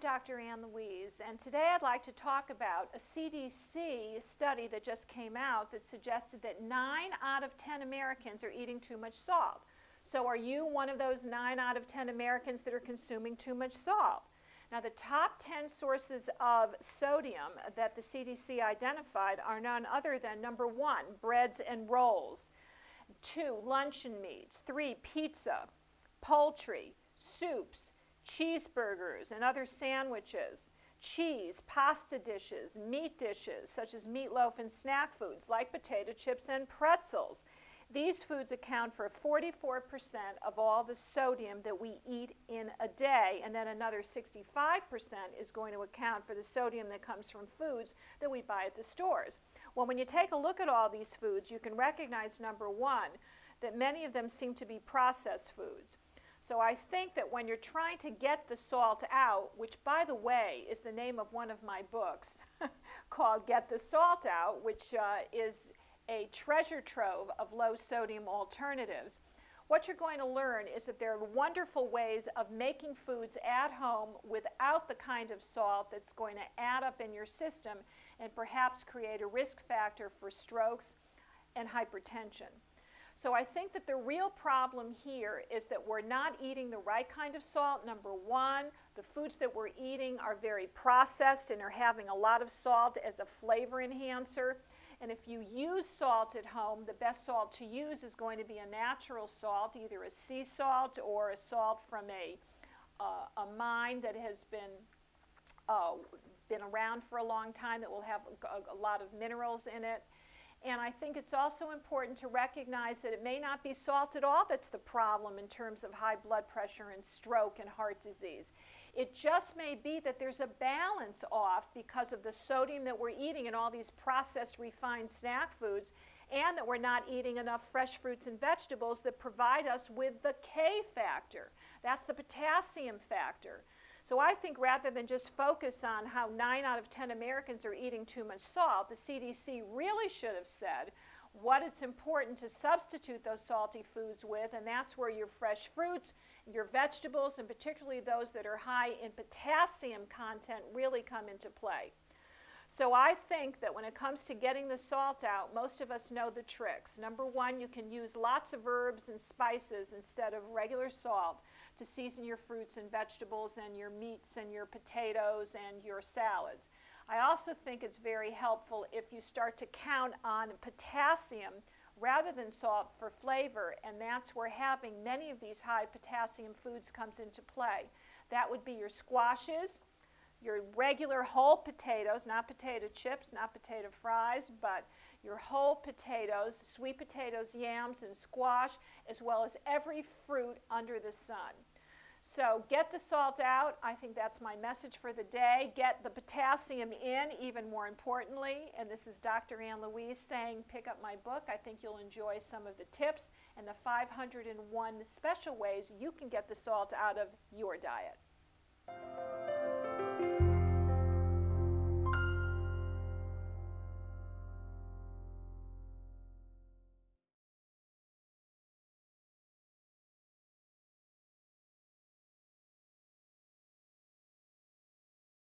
Dr. Ann Louise, and today I'd like to talk about a CDC study that just came out that suggested that 9 out of 10 Americans are eating too much salt. So are you one of those 9 out of 10 Americans that are consuming too much salt? Now, the top 10 sources of sodium that the CDC identified are none other than number 1, breads and rolls, 2, luncheon meats, 3, pizza, poultry, soups, cheeseburgers and other sandwiches, cheese, pasta dishes, meat dishes such as meatloaf and snack foods like potato chips and pretzels. These foods account for 44% of all the sodium that we eat in a day, and then another 65% is going to account for the sodium that comes from foods that we buy at the stores. Well, when you take a look at all these foods, you can recognize, number 1, that many of them seem to be processed foods. So I think that when you're trying to get the salt out, which, by the way, is the name of one of my books called Get the Salt Out, which is a treasure trove of low-sodium alternatives, what you're going to learn is that there are wonderful ways of making foods at home without the kind of salt that's going to add up in your system and perhaps create a risk factor for strokes and hypertension. So I think that the real problem here is that we're not eating the right kind of salt. Number 1, the foods that we're eating are very processed and are having a lot of salt as a flavor enhancer. And if you use salt at home, the best salt to use is going to be a natural salt, either a sea salt or a salt from a mine that has been around for a long time, that will have a lot of minerals in it. And I think it's also important to recognize that it may not be salt at all that's the problem in terms of high blood pressure and stroke and heart disease. It just may be that there's a balance off because of the sodium that we're eating in all these processed, refined snack foods, and that we're not eating enough fresh fruits and vegetables that provide us with the K factor. That's the potassium factor. So I think rather than just focus on how 9 out of 10 Americans are eating too much salt, the CDC really should have said what it's important to substitute those salty foods with, and that's where your fresh fruits, your vegetables, and particularly those that are high in potassium content really come into play. So I think that when it comes to getting the salt out, most of us know the tricks. Number 1, you can use lots of herbs and spices instead of regular salt to season your fruits and vegetables and your meats and your potatoes and your salads. I also think it's very helpful if you start to count on potassium rather than salt for flavor, and that's where having many of these high potassium foods comes into play. That would be your squashes, your regular whole potatoes, not potato chips, not potato fries, but your whole potatoes, sweet potatoes, yams, and squash, as well as every fruit under the sun. So get the salt out. I think that's my message for the day. Get the potassium in, even more importantly. And this is Dr. Ann Louise saying, pick up my book. I think you'll enjoy some of the tips and the 501 special ways you can get the salt out of your diet.